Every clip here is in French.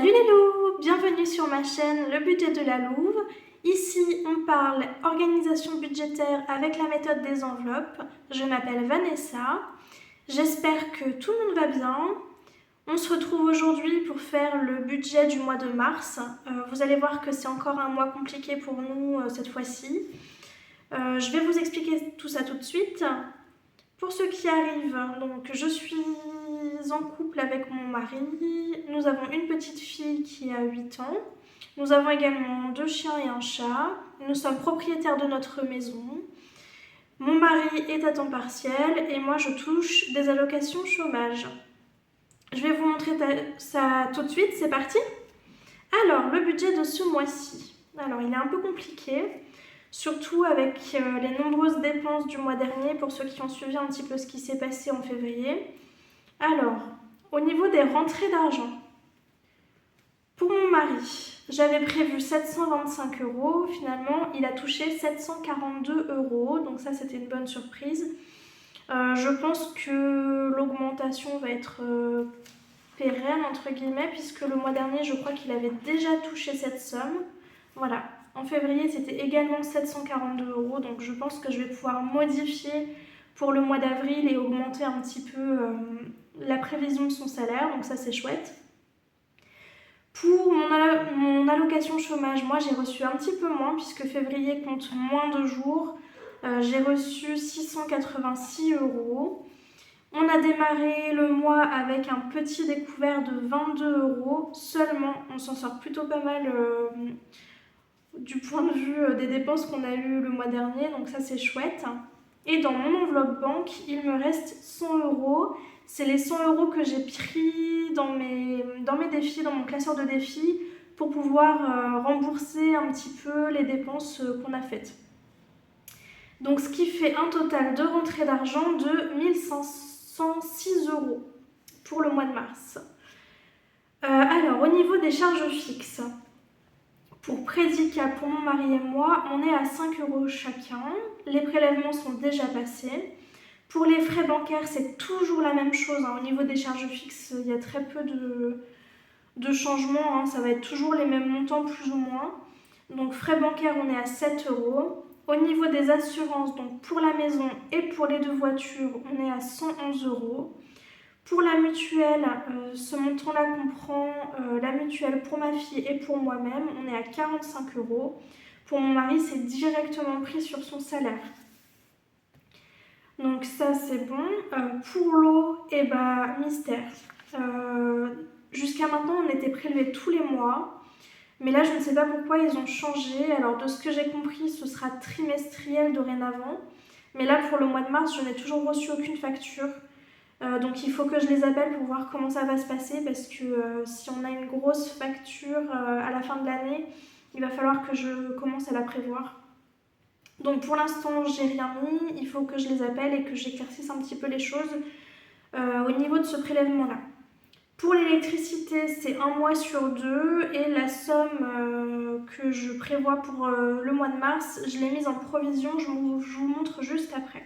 Salut les loups, bienvenue sur ma chaîne Le Budget de la Louve. Ici, on parle organisation budgétaire avec la méthode des enveloppes. Je m'appelle Vanessa. J'espère que tout le monde va bien. On se retrouve aujourd'hui pour faire le budget du mois de mars. Vous allez voir que c'est encore un mois compliqué pour nous cette fois-ci. Je vais vous expliquer tout ça tout de suite. Pour ceux qui arrivent, donc je suis en couple avec mon mari. Nous avons une petite fille qui a 8 ans. Nous avons également 2 chiens et un chat. Nous sommes propriétaires de notre maison. Mon mari est à temps partiel et moi je touche des allocations chômage. Je vais vous montrer ça tout de suite, c'est parti. Alors, le budget de ce mois-ci. Alors, il est un peu compliqué. Surtout avec les nombreuses dépenses du mois dernier, pour ceux qui ont suivi un petit peu ce qui s'est passé en février. Alors, au niveau des rentrées d'argent, pour mon mari, j'avais prévu 725 €. Finalement, il a touché 742 €, donc ça c'était une bonne surprise. Je pense que l'augmentation va être pérenne, entre guillemets, puisque le mois dernier, je crois qu'il avait déjà touché cette somme. Voilà. En février, c'était également 742 €, donc je pense que je vais pouvoir modifier pour le mois d'avril et augmenter un petit peu la prévision de son salaire, donc ça c'est chouette. Pour mon allocation chômage, moi j'ai reçu un petit peu moins puisque février compte moins de jours. J'ai reçu 686 €. On a démarré le mois avec un petit découvert de 22 € seulement. On s'en sort plutôt pas mal du point de vue des dépenses qu'on a eues le mois dernier, donc ça c'est chouette. Et dans mon enveloppe banque, il me reste 100 €. C'est les 100 € que j'ai pris dans mes défis, dans mon classeur de défis, pour pouvoir rembourser un petit peu les dépenses qu'on a faites. Donc ce qui fait un total de rentrée d'argent de 1506 € pour le mois de mars. Alors au niveau des charges fixes, pour Prédica, pour mon mari et moi, on est à 5 € chacun. Les prélèvements sont déjà passés. Pour les frais bancaires, c'est toujours la même chose. Au niveau des charges fixes, il y a très peu de changements. Ça va être toujours les mêmes montants, plus ou moins. Donc frais bancaires, on est à 7 €. Au niveau des assurances, donc pour la maison et pour les 2 voitures, on est à 111 €. Pour la mutuelle, ce montant-là comprend la mutuelle pour ma fille et pour moi-même, on est à 45 €. Pour mon mari, c'est directement pris sur son salaire. Donc ça, c'est bon. Pour l'eau, mystère. Jusqu'à maintenant, on était prélevés tous les mois. Mais là, je ne sais pas pourquoi ils ont changé. Alors, de ce que j'ai compris, ce sera trimestriel dorénavant. Mais là, pour le mois de mars, je n'ai toujours reçu aucune facture. Donc il faut que je les appelle pour voir comment ça va se passer, parce que si on a une grosse facture à la fin de l'année, il va falloir que je commence à la prévoir. Donc pour l'instant, j'ai rien mis. Il faut que je les appelle et que j'éclaircisse un petit peu les choses au niveau de ce prélèvement-là. Pour l'électricité, c'est 1 mois sur 2 et la somme que je prévois pour le mois de mars, je l'ai mise en provision, je vous montre juste après.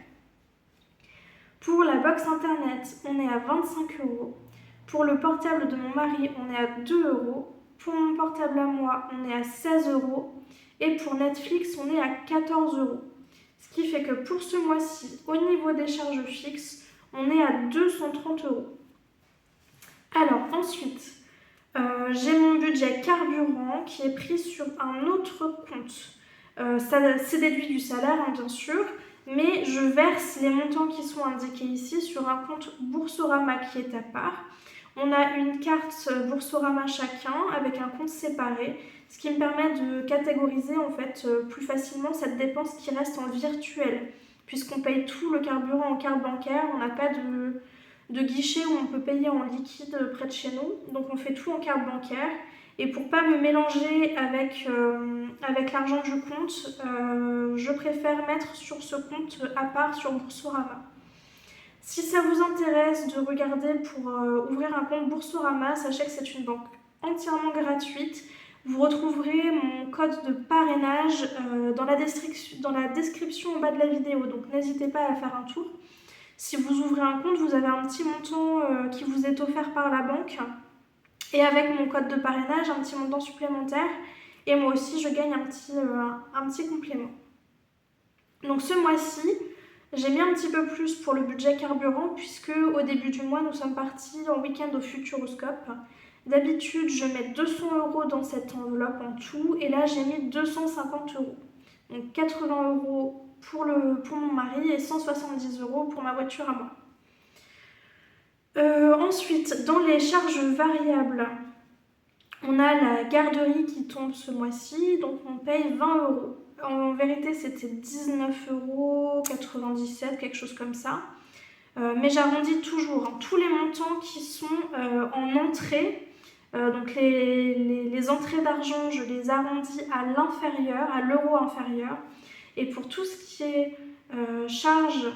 Pour la box internet, on est à 25 €. Pour le portable de mon mari, on est à 2 €. Pour mon portable à moi, on est à 16 €. Et pour Netflix, on est à 14 €. Ce qui fait que pour ce mois-ci, au niveau des charges fixes, on est à 230 €. Alors ensuite, j'ai mon budget carburant qui est pris sur un autre compte. Ça, c'est déduit du salaire, bien sûr, mais je verse les montants qui sont indiqués ici sur un compte Boursorama qui est à part. On a une carte Boursorama chacun avec un compte séparé, ce qui me permet de catégoriser en fait plus facilement cette dépense qui reste en virtuel, puisqu'on paye tout le carburant en carte bancaire, on n'a pas de guichet où on peut payer en liquide près de chez nous, donc on fait tout en carte bancaire. Et pour ne pas me mélanger avec l'argent du compte, je préfère mettre sur ce compte à part sur Boursorama. Si ça vous intéresse de regarder pour ouvrir un compte Boursorama, sachez que c'est une banque entièrement gratuite. Vous retrouverez mon code de parrainage dans la description en bas de la vidéo, donc n'hésitez pas à faire un tour. Si vous ouvrez un compte, vous avez un petit montant qui vous est offert par la banque. Et avec mon code de parrainage, un petit montant supplémentaire. Et moi aussi, je gagne un petit complément. Donc ce mois-ci, j'ai mis un petit peu plus pour le budget carburant puisque au début du mois, nous sommes partis en week-end au Futuroscope. D'habitude, je mets 200 € dans cette enveloppe en tout et là, j'ai mis 250 €. Donc 80 € pour mon mari et 170 € pour ma voiture à moi. Ensuite, dans les charges variables, on a la garderie qui tombe ce mois-ci, donc on paye 20 €. En vérité, c'était 19,97 €, quelque chose comme ça. Mais j'arrondis toujours, hein. Tous les montants qui sont en entrée, donc les entrées d'argent, je les arrondis à l'inférieur, à l'euro inférieur. Et pour tout ce qui est charges,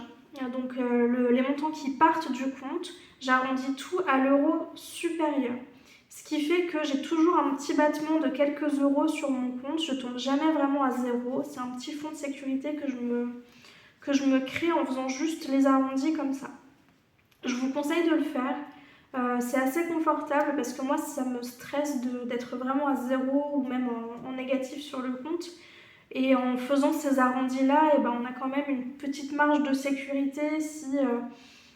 donc les montants qui partent du compte, j'arrondis tout à l'euro supérieur. Ce qui fait que j'ai toujours un petit battement de quelques euros sur mon compte. Je ne tombe jamais vraiment à zéro. C'est un petit fonds de sécurité que je me crée en faisant juste les arrondis comme ça. Je vous conseille de le faire. C'est assez confortable parce que moi, ça me stresse d'être vraiment à zéro ou même en négatif sur le compte. Et en faisant ces arrondis-là, on a quand même une petite marge de sécurité si...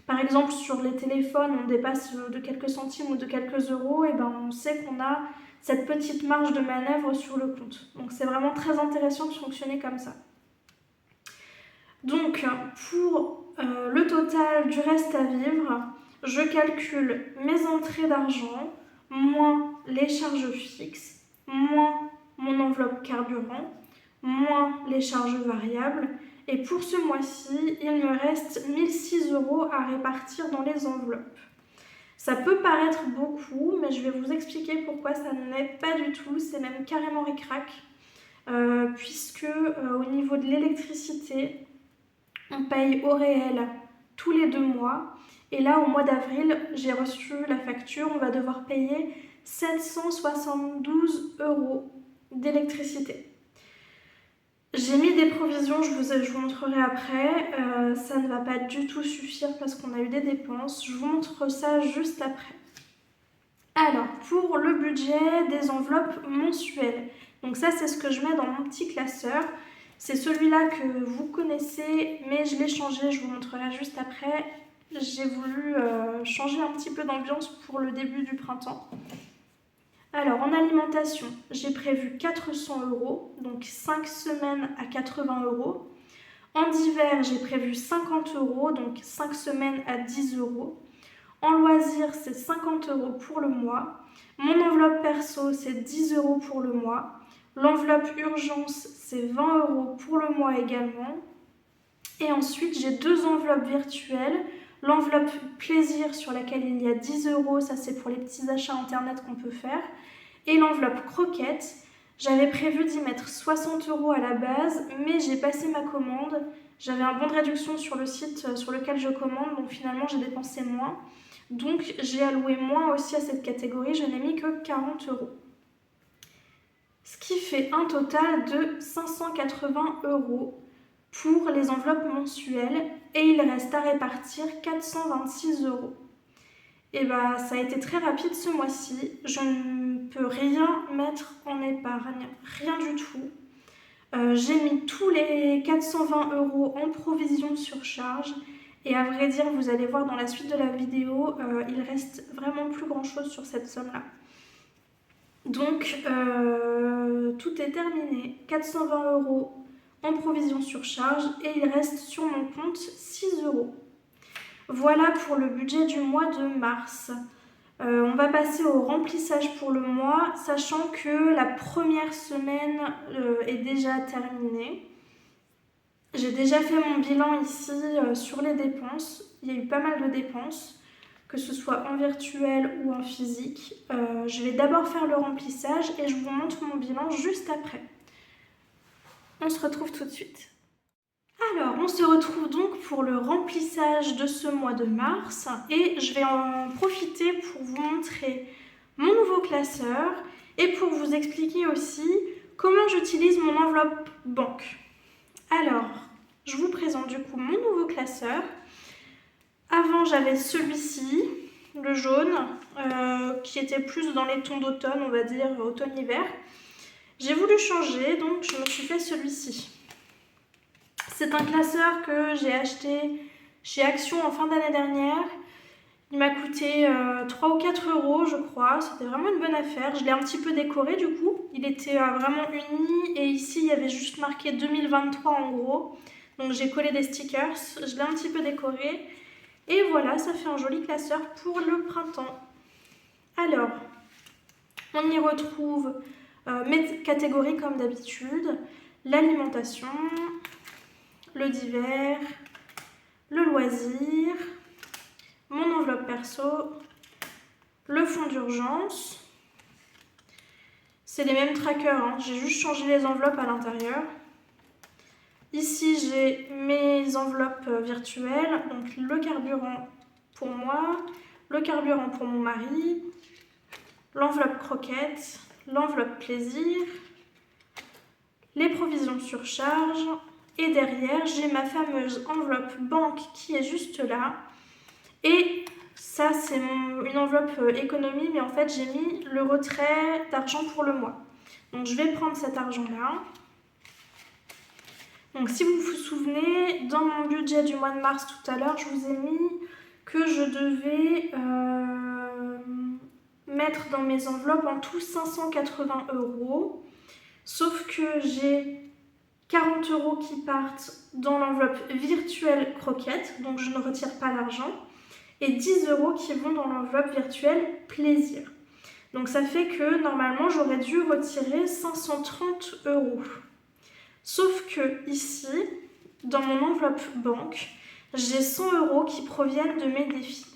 par exemple, sur les téléphones, on dépasse de quelques centimes ou de quelques euros, on sait qu'on a cette petite marge de manœuvre sur le compte. Donc c'est vraiment très intéressant de fonctionner comme ça. Donc pour le total du reste à vivre, je calcule mes entrées d'argent, moins les charges fixes, moins mon enveloppe carburant, moins les charges variables. Et pour ce mois-ci, il me reste 1006 € à répartir dans les enveloppes. Ça peut paraître beaucoup, mais je vais vous expliquer pourquoi ça ne l'est pas du tout. C'est même carrément ric-rac, puisque au niveau de l'électricité, on paye au réel tous les 2 mois. Et là, au mois d'avril, j'ai reçu la facture. On va devoir payer 772 € d'électricité. J'ai mis des provisions, je vous montrerai après, ça ne va pas du tout suffire parce qu'on a eu des dépenses, je vous montre ça juste après. Alors, pour le budget des enveloppes mensuelles, donc ça c'est ce que je mets dans mon petit classeur, c'est celui-là que vous connaissez, mais je l'ai changé, je vous montrerai juste après. J'ai voulu changer un petit peu d'ambiance pour le début du printemps. Alors, en alimentation, j'ai prévu 400 €, donc 5 semaines à 80 €. En hiver, j'ai prévu 50 €, donc 5 semaines à 10 €. En loisirs, c'est 50 € pour le mois. Mon enveloppe perso, c'est 10 € pour le mois. L'enveloppe urgence, c'est 20 € pour le mois également. Et ensuite, j'ai 2 enveloppes virtuelles. L'enveloppe plaisir sur laquelle il y a 10 €, ça c'est pour les petits achats internet qu'on peut faire. Et l'enveloppe croquette, j'avais prévu d'y mettre 60 € à la base, mais j'ai passé ma commande. J'avais un bon de réduction sur le site sur lequel je commande, donc finalement j'ai dépensé moins. Donc j'ai alloué moins aussi à cette catégorie, je n'ai mis que 40 €. Ce qui fait un total de 580 € pour les enveloppes mensuelles et il reste à répartir 426 €. Et ça a été très rapide ce mois-ci. Je ne peux rien mettre en épargne, rien du tout. J'ai mis tous les 420 € en provision sur charge. Et à vrai dire, vous allez voir dans la suite de la vidéo, il reste vraiment plus grand-chose sur cette somme-là. Donc, tout est terminé. 420 € en provision sur charge et il reste sur mon compte 6 €. Voilà pour le budget du mois de mars. On va passer au remplissage pour le mois, sachant que la première semaine est déjà terminée. J'ai déjà fait mon bilan ici sur les dépenses. Il y a eu pas mal de dépenses, que ce soit en virtuel ou en physique. Je vais d'abord faire le remplissage et je vous montre mon bilan juste après. On se retrouve tout de suite. Alors, on se retrouve donc pour le remplissage de ce mois de mars et je vais en profiter pour vous montrer mon nouveau classeur et pour vous expliquer aussi comment j'utilise mon enveloppe banque. Alors, je vous présente du coup mon nouveau classeur. Avant, j'avais celui-ci le jaune, qui était plus dans les tons d'automne, on va dire automne-hiver. J'ai voulu changer, donc je me suis fait celui-ci. C'est un classeur que j'ai acheté chez Action en fin d'année dernière. Il m'a coûté 3 ou 4 euros, je crois. C'était vraiment une bonne affaire. Je l'ai un petit peu décoré du coup. Il était vraiment uni et ici il y avait juste marqué 2023 en gros. Donc j'ai collé des stickers. Je l'ai un petit peu décoré. Et voilà, ça fait un joli classeur pour le printemps. Alors, on y retrouve mes catégories comme d'habitude. L'alimentation, le divers, le loisir, mon enveloppe perso, le fonds d'urgence. C'est les mêmes trackers, hein. J'ai juste changé les enveloppes à l'intérieur. Ici, j'ai mes enveloppes virtuelles, donc le carburant pour moi, le carburant pour mon mari, l'enveloppe croquette, l'enveloppe plaisir, les provisions surcharge, et derrière, j'ai ma fameuse enveloppe banque qui est juste là. Et ça, c'est une enveloppe économie, mais en fait, j'ai mis le retrait d'argent pour le mois. Donc, je vais prendre cet argent-là. Donc, si vous vous souvenez, dans mon budget du mois de mars tout à l'heure, je vous ai mis que je devais mettre dans mes enveloppes en tout 580 euros. Sauf que j'ai 40 euros qui partent dans l'enveloppe virtuelle croquette, donc je ne retire pas l'argent, et 10 euros qui vont dans l'enveloppe virtuelle plaisir. Donc ça fait que normalement j'aurais dû retirer 530 euros. Sauf que ici, dans mon enveloppe banque, j'ai 100 euros qui proviennent de mes défis.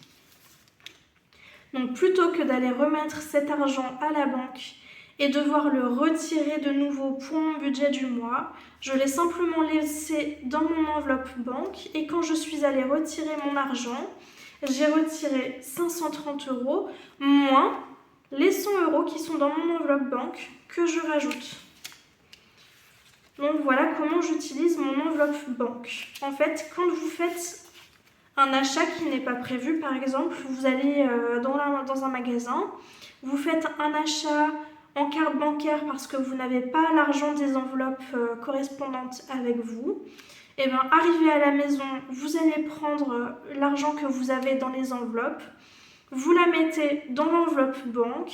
Donc plutôt que d'aller remettre cet argent à la banque et devoir le retirer de nouveau pour mon budget du mois, je l'ai simplement laissé dans mon enveloppe banque et quand je suis allée retirer mon argent, j'ai retiré 530 euros moins les 100 euros qui sont dans mon enveloppe banque que je rajoute. Donc voilà comment j'utilise mon enveloppe banque. En fait, quand vous faites un achat qui n'est pas prévu, par exemple, vous allez dans un magasin, vous faites un achat en carte bancaire parce que vous n'avez pas l'argent des enveloppes correspondantes avec vous, et bien arrivé à la maison, vous allez prendre l'argent que vous avez dans les enveloppes, vous la mettez dans l'enveloppe banque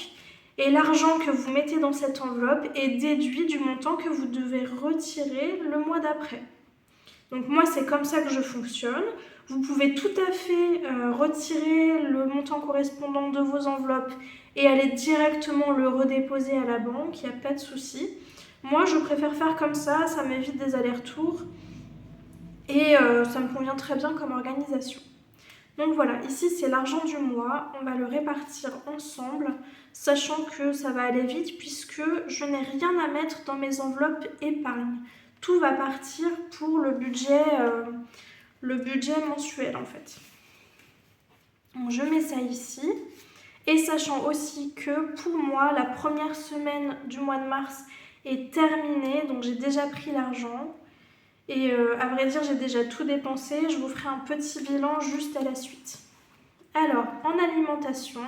et l'argent que vous mettez dans cette enveloppe est déduit du montant que vous devez retirer le mois d'après. Donc moi c'est comme ça que je fonctionne. Vous pouvez tout à fait retirer le montant correspondant de vos enveloppes et aller directement le redéposer à la banque, il n'y a pas de souci. Moi je préfère faire comme ça m'évite des allers-retours et ça me convient très bien comme organisation. Donc voilà, ici c'est l'argent du mois, on va le répartir ensemble, sachant que ça va aller vite puisque je n'ai rien à mettre dans mes enveloppes épargne. Tout va partir pour le budget mensuel en fait. Donc je mets ça ici, et sachant aussi que pour moi, la première semaine du mois de mars est terminée, donc j'ai déjà pris l'argent. Et à vrai dire, j'ai déjà tout dépensé. Je vous ferai un petit bilan juste à la suite. Alors, en alimentation,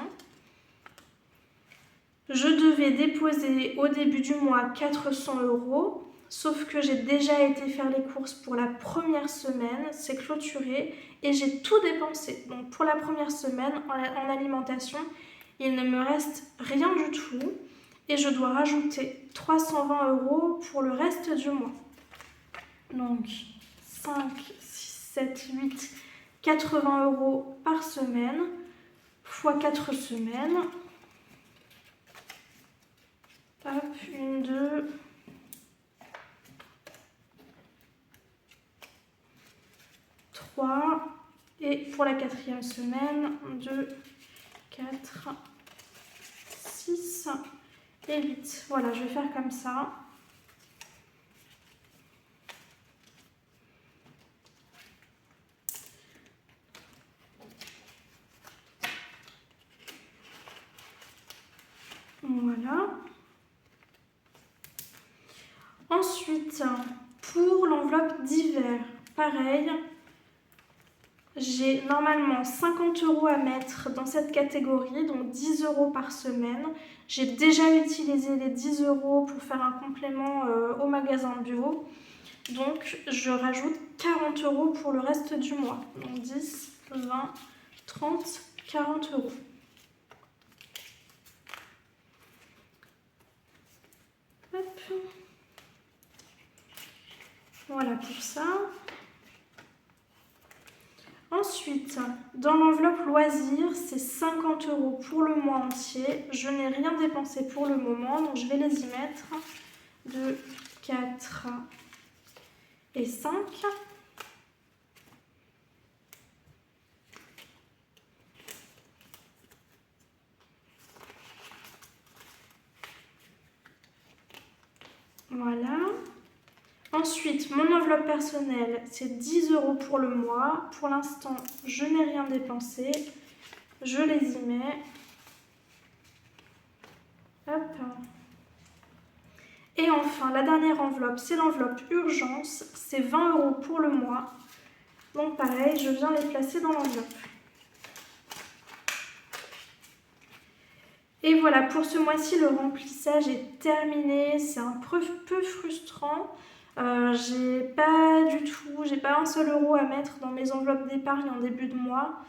je devais déposer au début du mois 400 euros. Sauf que j'ai déjà été faire les courses pour la première semaine. C'est clôturé et j'ai tout dépensé. Donc pour la première semaine, en alimentation, il ne me reste rien du tout. Et je dois rajouter 320 euros pour le reste du mois. Donc 5, 6, 7, 8, 80 euros par semaine, fois 4 semaines. Hop, 1, 2, 3. Et pour la quatrième semaine, 2, 4, 6 et 8. Voilà, je vais faire comme ça. Voilà. Ensuite, pour l'enveloppe d'hiver, pareil, J'ai normalement 50 € à mettre dans cette catégorie, donc 10 € par semaine. J'ai déjà utilisé les 10 € pour faire un complément au magasin bio. Donc je rajoute 40 € pour le reste du mois. Donc 10, 20, 30, 40 €. Hop. Voilà pour ça. Ensuite, dans l'enveloppe loisirs, c'est 50 € pour le mois entier. Je n'ai rien dépensé pour le moment, donc je vais les y mettre. 2, 4 et 5. Voilà. Ensuite, mon enveloppe personnelle, c'est 10 € pour le mois. Pour l'instant, je n'ai rien dépensé. Je les y mets. Hop. Et enfin, la dernière enveloppe, c'est l'enveloppe urgence. C'est 20 € pour le mois. Donc pareil, je viens les placer dans l'enveloppe. Et voilà, pour ce mois-ci, le remplissage est terminé. C'est un peu frustrant. J'ai pas un seul euro à mettre dans mes enveloppes d'épargne en début de mois.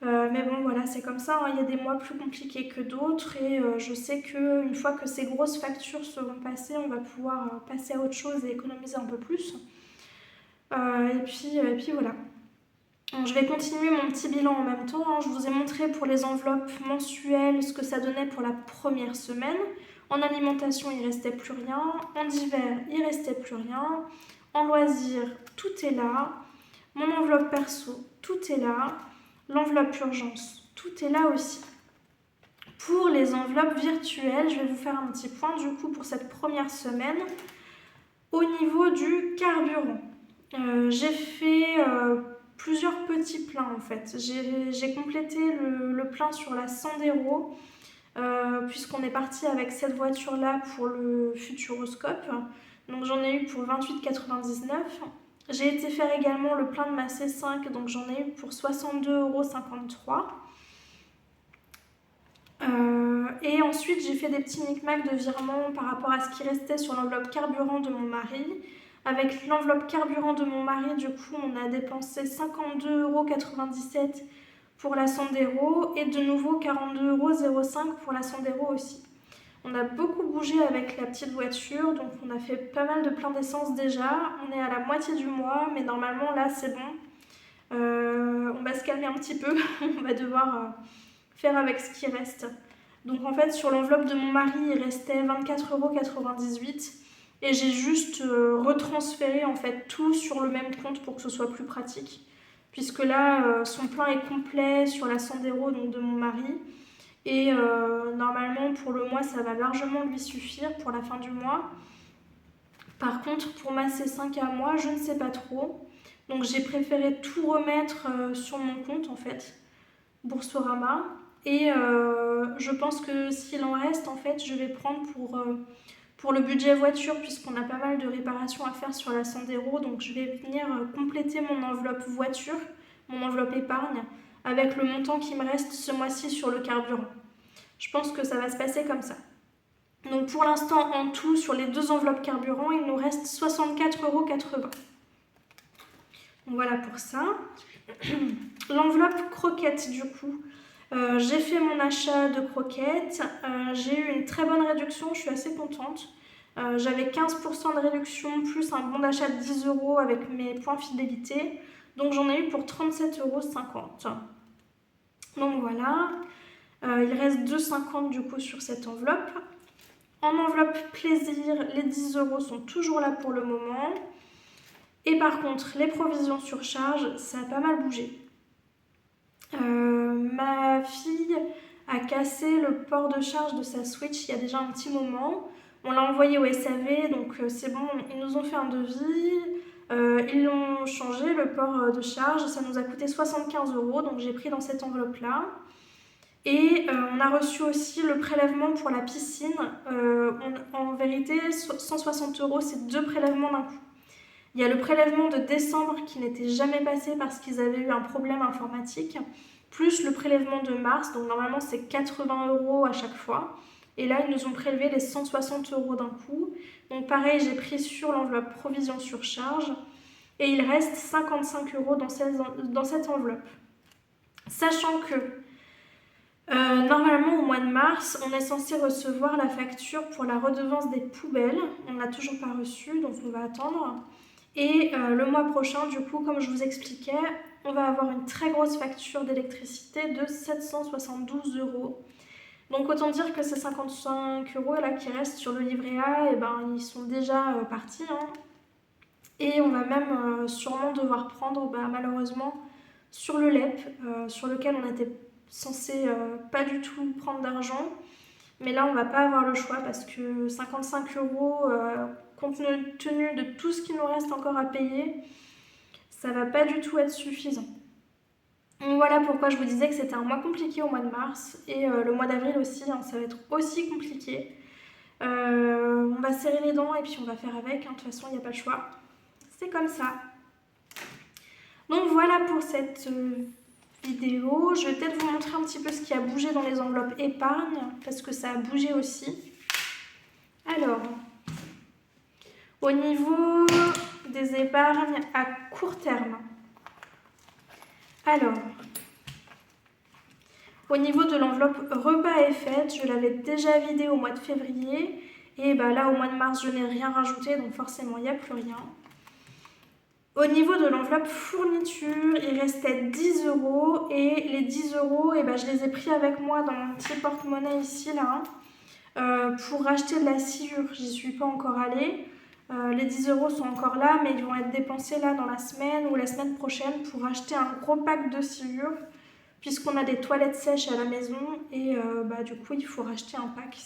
Mais bon, voilà, c'est comme ça, hein. Il y a des mois plus compliqués que d'autres et je sais qu'une fois que ces grosses factures seront passées, on va pouvoir passer à autre chose et économiser un peu plus. Et puis voilà. Donc, je vais continuer mon petit bilan en même temps, hein. Je vous ai montré pour les enveloppes mensuelles ce que ça donnait pour la première semaine. En alimentation, il ne restait plus rien. En hiver, il ne restait plus rien. En loisirs, tout est là. Mon enveloppe perso, tout est là. L'enveloppe urgence, tout est là aussi. Pour les enveloppes virtuelles, je vais vous faire un petit point du coup pour cette première semaine. Au niveau du carburant, j'ai fait plusieurs petits pleins en fait. J'ai complété le plein sur la Sandero puisqu'on est parti avec cette voiture-là pour le Futuroscope. Donc j'en ai eu pour 28,99 €. J'ai été faire également le plein de ma C5, donc j'en ai eu pour 62,53 €. Et ensuite, j'ai fait des petits micmacs de virement par rapport à ce qui restait sur l'enveloppe carburant de mon mari. Avec l'enveloppe carburant de mon mari, du coup, on a dépensé 52,97 € pour la Sandero et de nouveau 42,05 € pour la Sandero aussi. On a beaucoup bougé avec la petite voiture, donc on a fait pas mal de plein d'essence déjà. On est à la moitié du mois, mais normalement là c'est bon. On va se calmer un petit peu, on va devoir faire avec ce qui reste. Donc en fait sur l'enveloppe de mon mari il restait 24,98 € et j'ai juste retransféré en fait tout sur le même compte pour que ce soit plus pratique. Puisque là son plein est complet sur la Sandero donc de mon mari. Et normalement pour le mois ça va largement lui suffire pour la fin du mois. Par contre pour ma C5 à moi je ne sais pas trop. Donc j'ai préféré tout remettre sur mon compte en fait, Boursorama. Et je pense que s'il en reste en fait je vais prendre pour le budget voiture puisqu'on a pas mal de réparations à faire sur la Sandero. Donc je vais venir compléter mon enveloppe voiture, mon enveloppe épargne, avec le montant qui me reste ce mois-ci sur le carburant. Je pense que ça va se passer comme ça. Donc pour l'instant, en tout, sur les deux enveloppes carburant, il nous reste 64,80 €. Donc voilà pour ça. L'enveloppe croquettes, du coup, j'ai fait mon achat de croquettes. J'ai eu une très bonne réduction, je suis assez contente. J'avais 15% de réduction plus un bon d'achat de 10 € avec mes points fidélité. Donc j'en ai eu pour 37,50 €. Donc voilà. Il reste 2,50 € du coup sur cette enveloppe. En enveloppe plaisir, les 10 € sont toujours là pour le moment. Et par contre, les provisions sur charge, ça a pas mal bougé. Ma fille a cassé le port de charge de sa Switch il y a déjà un petit moment. On l'a envoyé au SAV, donc c'est bon, ils nous ont fait un devis. Ils l'ont changé, le port de charge, ça nous a coûté 75 €, donc j'ai pris dans cette enveloppe-là. Et on a reçu aussi le prélèvement pour la piscine. En vérité, 160 €, c'est 2 prélèvements d'un coup. Il y a le prélèvement de décembre qui n'était jamais passé parce qu'ils avaient eu un problème informatique, plus le prélèvement de mars, donc normalement c'est 80 € à chaque fois. Et là, ils nous ont prélevé les 160 € d'un coup. Donc pareil, j'ai pris sur l'enveloppe provision surcharge. Et il reste 55 € dans cette enveloppe. Sachant que normalement, au mois de mars, on est censé recevoir la facture pour la redevance des poubelles. On ne l'a toujours pas reçue, donc on va attendre. Et le mois prochain, du coup, comme je vous expliquais, on va avoir une très grosse facture d'électricité de 772 €. Donc autant dire que ces 55 € là qui restent sur le livret A, eh ben, ils sont déjà partis. Hein. Et on va même sûrement devoir prendre malheureusement sur le LEP, sur lequel on était censé pas du tout prendre d'argent. Mais là, on va pas avoir le choix parce que 55 €, compte tenu de tout ce qu'il nous reste encore à payer, ça va pas du tout être suffisant. Donc voilà pourquoi je vous disais que c'était un mois compliqué au mois de mars. Et le mois d'avril aussi, hein, ça va être aussi compliqué. On va serrer les dents et puis on va faire avec. Hein. De toute façon, il n'y a pas le choix. C'est comme ça. Donc voilà pour cette vidéo. Je vais peut-être vous montrer un petit peu ce qui a bougé dans les enveloppes épargne, parce que ça a bougé aussi. Alors, au niveau des épargnes à court terme. Alors, au niveau de l'enveloppe repas et fêtes, je l'avais déjà vidée au mois de février. Et là, au mois de mars, je n'ai rien rajouté, donc forcément, il n'y a plus rien. Au niveau de l'enveloppe fourniture, il restait 10 € et les 10 €, je les ai pris avec moi dans mon petit porte-monnaie ici, là, pour acheter de la sciure. J'y suis pas encore allée. Les 10 € sont encore là, mais ils vont être dépensés là dans la semaine ou la semaine prochaine pour acheter un gros pack de sciure, puisqu'on a des toilettes sèches à la maison et du coup, il faut racheter un pack.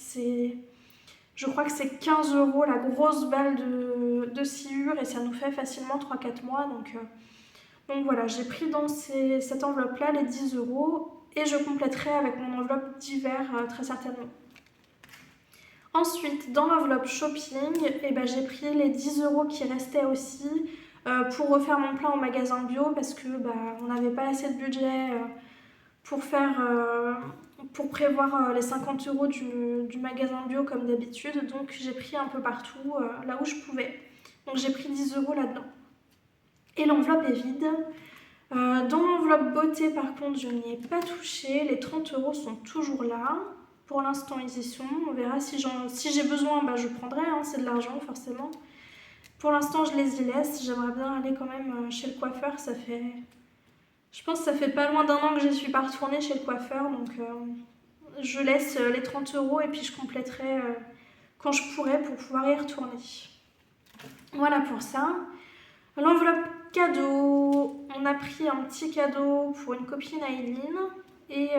Je crois que c'est 15 € la grosse balle de sciure et ça nous fait facilement 3-4 mois. Donc voilà, j'ai pris dans cette enveloppe-là les 10 € et je compléterai avec mon enveloppe d'hiver très certainement. Ensuite, dans l'enveloppe shopping, j'ai pris les 10 € qui restaient aussi pour refaire mon plein au magasin bio parce que on n'avait pas assez de budget pour prévoir les 50 € du magasin bio comme d'habitude. Donc j'ai pris un peu partout là où je pouvais. Donc j'ai pris 10 € là-dedans. Et l'enveloppe est vide. Dans l'enveloppe beauté par contre je n'y ai pas touché. Les 30 € sont toujours là. Pour l'instant ils y sont. On verra si j'ai besoin, je prendrai. Hein, c'est de l'argent forcément. Pour l'instant je les y laisse. J'aimerais bien aller quand même chez le coiffeur. Je pense que ça fait pas loin d'1 an que je ne suis pas retournée chez le coiffeur, donc je laisse les 30 € et puis je compléterai quand je pourrai pour pouvoir y retourner. Voilà pour ça. L'enveloppe cadeau, on a pris un petit cadeau pour une copine Aileen et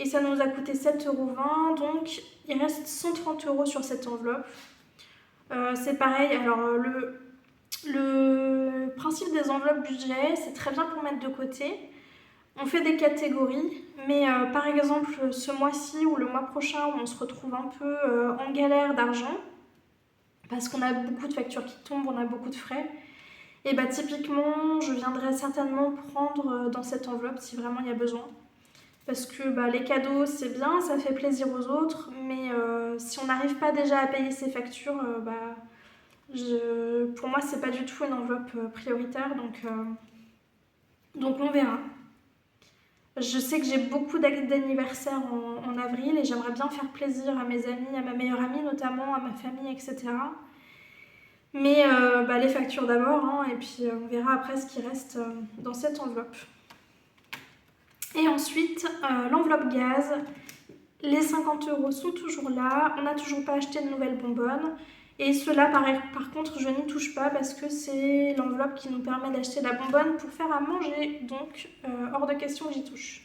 ça nous a coûté 7,20 €, donc il reste 130 € sur cette enveloppe. C'est pareil, alors le principe des enveloppes budget, c'est très bien pour mettre de côté. On fait des catégories, mais par exemple ce mois-ci ou le mois prochain où on se retrouve un peu en galère d'argent, parce qu'on a beaucoup de factures qui tombent, on a beaucoup de frais, et typiquement je viendrai certainement prendre dans cette enveloppe si vraiment il y a besoin. Parce que les cadeaux c'est bien, ça fait plaisir aux autres, mais si on n'arrive pas déjà à payer ses factures, pour moi c'est pas du tout une enveloppe prioritaire, donc on verra. Je sais que j'ai beaucoup d'anniversaires en avril et j'aimerais bien faire plaisir à mes amis, à ma meilleure amie notamment, à ma famille, etc. Mais les factures d'abord, hein, et puis on verra après ce qui reste dans cette enveloppe. Et ensuite, l'enveloppe gaz, les 50 € sont toujours là, on n'a toujours pas acheté de nouvelles bonbonnes. Et cela, par contre, je n'y touche pas parce que c'est l'enveloppe qui nous permet d'acheter de la bonbonne pour faire à manger. Donc, hors de question que j'y touche.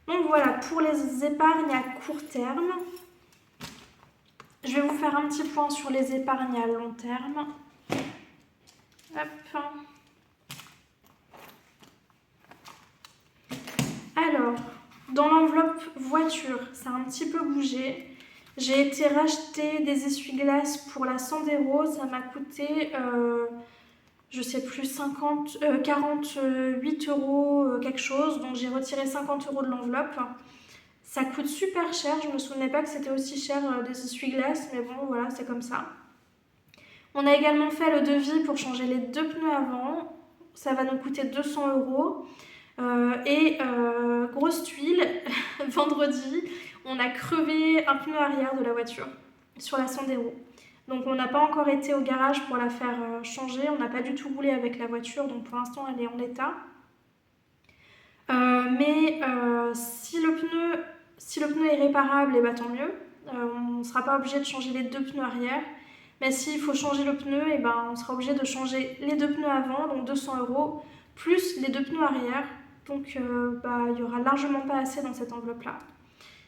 Donc voilà, pour les épargnes à court terme, je vais vous faire un petit point sur les épargnes à long terme. Hop. Alors, dans l'enveloppe voiture, ça a un petit peu bougé. J'ai été racheter des essuie-glaces pour la Sandero, ça m'a coûté, je sais plus, 48 euros quelque chose, donc j'ai retiré 50 euros de l'enveloppe. Ça coûte super cher, je me souvenais pas que c'était aussi cher des essuie-glaces, mais bon voilà, c'est comme ça. On a également fait le devis pour changer les 2 pneus avant, ça va nous coûter 200 euros. Grosse tuile, vendredi, on a crevé un pneu arrière de la voiture sur la Sandero. Donc on n'a pas encore été au garage pour la faire changer, on n'a pas du tout roulé avec la voiture, donc pour l'instant elle est en état. Si le pneu est réparable, et bah tant mieux. On ne sera pas obligé de changer les 2 pneus arrière. Mais s'il faut changer le pneu, et ben on sera obligé de changer les 2 pneus avant, donc 200 euros, plus les 2 pneus arrière. Donc il n'y aura largement pas assez dans cette enveloppe-là.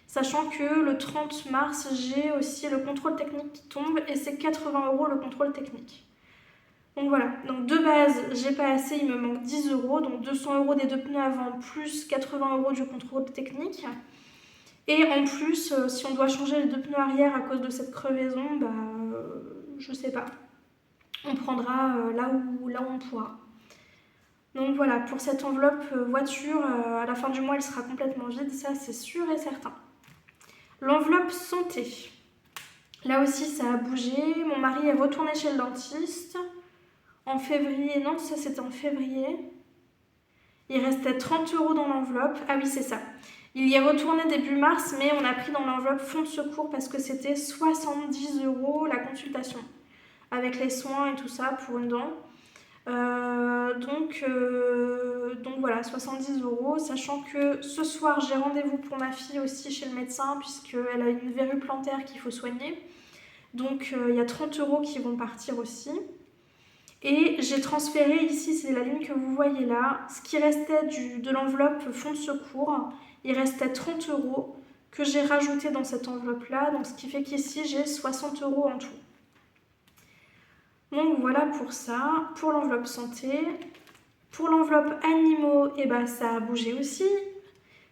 Sachant que le 30 mars, j'ai aussi le contrôle technique qui tombe et c'est 80 euros le contrôle technique. Donc voilà, donc de base, j'ai pas assez, il me manque 10 euros, donc 200 euros des 2 pneus avant plus 80 euros du contrôle technique. Et en plus, si on doit changer les 2 pneus arrière à cause de cette crevaison, je sais pas. On prendra là où on pourra. Donc voilà, pour cette enveloppe voiture, à la fin du mois, elle sera complètement vide, ça c'est sûr et certain. L'enveloppe santé. Là aussi, ça a bougé. Mon mari est retourné chez le dentiste. En février, non, ça c'était en février. Il restait 30 euros dans l'enveloppe. Ah oui, c'est ça. Il y est retourné début mars, mais on a pris dans l'enveloppe fonds de secours parce que c'était 70 euros la consultation. Avec les soins et tout ça pour une dent. Donc voilà, 70 euros, sachant que ce soir j'ai rendez-vous pour ma fille aussi chez le médecin puisqu'elle a une verrue plantaire qu'il faut soigner. Donc il y a 30 euros qui vont partir aussi. Et j'ai transféré ici, c'est la ligne que vous voyez là, ce qui restait de l'enveloppe fonds de secours, il restait 30 euros que j'ai rajouté dans cette enveloppe là, donc ce qui fait qu'ici j'ai 60 euros en tout. Donc voilà pour ça, pour l'enveloppe santé. Pour l'enveloppe animaux, ça a bougé aussi.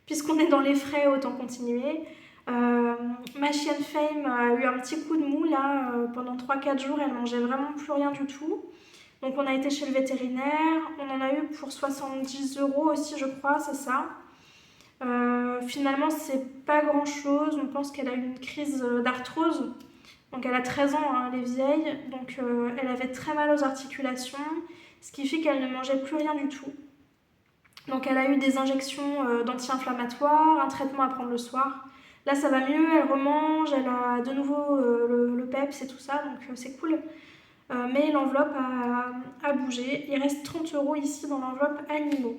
Puisqu'on est dans les frais, autant continuer. Ma chienne Fame a eu un petit coup de mou là, pendant 3-4 jours, elle mangeait vraiment plus rien du tout. Donc on a été chez le vétérinaire, on en a eu pour 70 euros aussi je crois, c'est ça. Finalement c'est pas grand chose, on pense qu'elle a eu une crise d'arthrose. Donc elle a 13 ans, hein, elle est vieille, donc elle avait très mal aux articulations, ce qui fait qu'elle ne mangeait plus rien du tout. Donc elle a eu des injections d'anti-inflammatoires, un traitement à prendre le soir. Là ça va mieux, elle remange, elle a de nouveau le peps et tout ça, donc c'est cool. Mais l'enveloppe a bougé. Il reste 30 euros ici dans l'enveloppe animaux.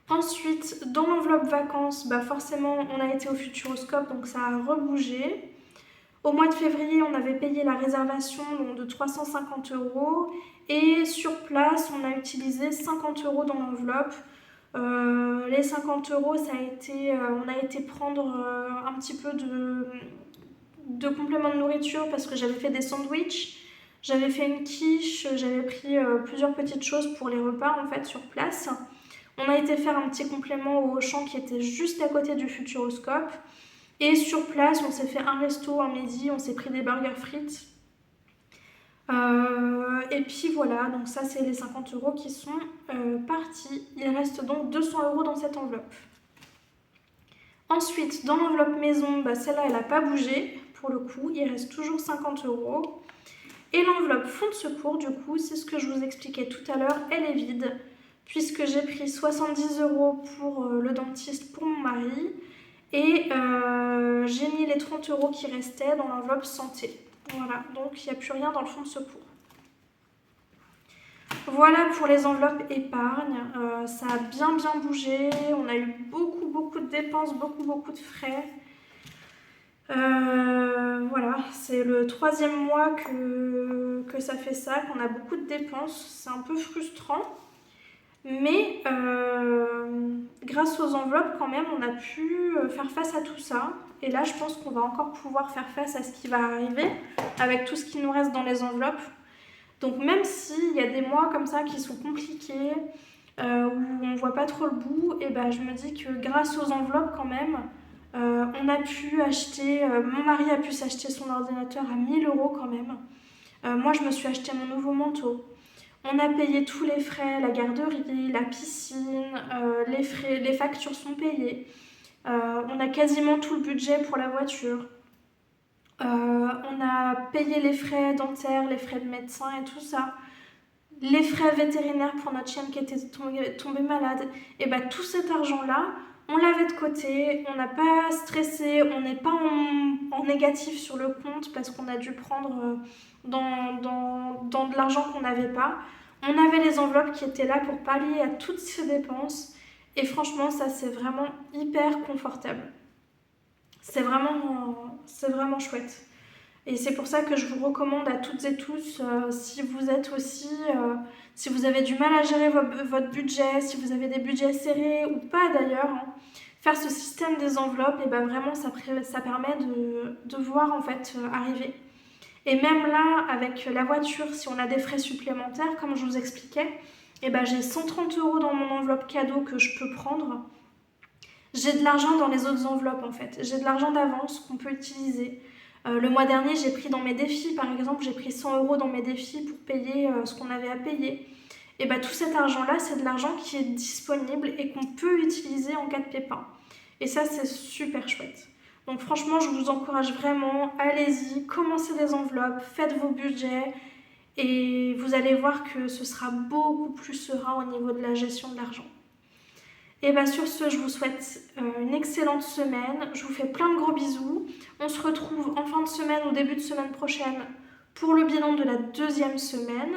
Ensuite, dans l'enveloppe vacances, forcément on a été au Futuroscope, donc ça a rebougé. Au mois de février, on avait payé la réservation de 350 euros et sur place, on a utilisé 50 euros dans l'enveloppe. Les 50 euros, on a été prendre un petit peu de compléments de nourriture parce que j'avais fait des sandwichs, j'avais fait une quiche, j'avais pris plusieurs petites choses pour les repas en fait sur place. On a été faire un petit complément au Auchan qui était juste à côté du Futuroscope. Et sur place, on s'est fait un resto un midi, on s'est pris des burgers frites. Et puis voilà, donc ça c'est les 50 euros qui sont partis. Il reste donc 200 euros dans cette enveloppe. Ensuite, dans l'enveloppe maison, celle-là elle n'a pas bougé pour le coup, il reste toujours 50 euros. Et l'enveloppe fonds de secours, du coup, c'est ce que je vous expliquais tout à l'heure, elle est vide, puisque j'ai pris 70 euros pour le dentiste pour mon mari. Et j'ai mis les 30 euros qui restaient dans l'enveloppe santé. Voilà, donc il n'y a plus rien dans le fonds de secours. Voilà pour les enveloppes épargne. Ça a bien bougé. On a eu beaucoup de dépenses, beaucoup de frais. Voilà, c'est le 3e mois que ça fait ça, qu'on a beaucoup de dépenses. C'est un peu frustrant. Mais grâce aux enveloppes, quand même, on a pu faire face à tout ça. Et là, je pense qu'on va encore pouvoir faire face à ce qui va arriver avec tout ce qui nous reste dans les enveloppes. Donc même s'il y a des mois comme ça qui sont compliqués, où on ne voit pas trop le bout, et je me dis que grâce aux enveloppes, quand même, On a pu acheter, mon mari a pu s'acheter son ordinateur à 1000 € quand même. Moi, je me suis acheté mon nouveau manteau. On a payé tous les frais, la garderie, la piscine, les factures sont payées. On a quasiment tout le budget pour la voiture. On a payé les frais dentaires, les frais de médecin et tout ça. Les frais vétérinaires pour notre chienne qui était tombée malade. Et bah tout cet argent-là, on l'avait de côté, on n'a pas stressé, on n'est pas en négatif sur le compte parce qu'on a dû prendre dans de l'argent qu'on n'avait pas. On avait les enveloppes qui étaient là pour pallier à toutes ces dépenses. Et franchement, ça c'est vraiment hyper confortable. C'est vraiment chouette. Et c'est pour ça que je vous recommande à toutes et tous, si vous êtes aussi, si vous avez du mal à gérer votre budget, si vous avez des budgets serrés ou pas d'ailleurs, hein, faire ce système des enveloppes, et ben vraiment ça permet de voir en fait arriver. Et même là, avec la voiture, si on a des frais supplémentaires, comme je vous expliquais, et ben j'ai 130 € dans mon enveloppe cadeau que je peux prendre. J'ai de l'argent dans les autres enveloppes en fait. J'ai de l'argent d'avance qu'on peut utiliser. Le mois dernier, j'ai pris dans mes défis, par exemple, j'ai pris 100 € dans mes défis pour payer ce qu'on avait à payer. Et bah, tout cet argent-là, c'est de l'argent qui est disponible et qu'on peut utiliser en cas de pépin. Et ça, c'est super chouette. Donc franchement, je vous encourage vraiment, allez-y, commencez des enveloppes, faites vos budgets et vous allez voir que ce sera beaucoup plus serein au niveau de la gestion de l'argent. Et bien sur ce, je vous souhaite une excellente semaine. Je vous fais plein de gros bisous. On se retrouve en fin de semaine ou début de semaine prochaine pour le bilan de la 2e semaine.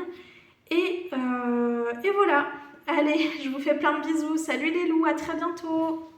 Et voilà. Allez, je vous fais plein de bisous. Salut les loups, à très bientôt.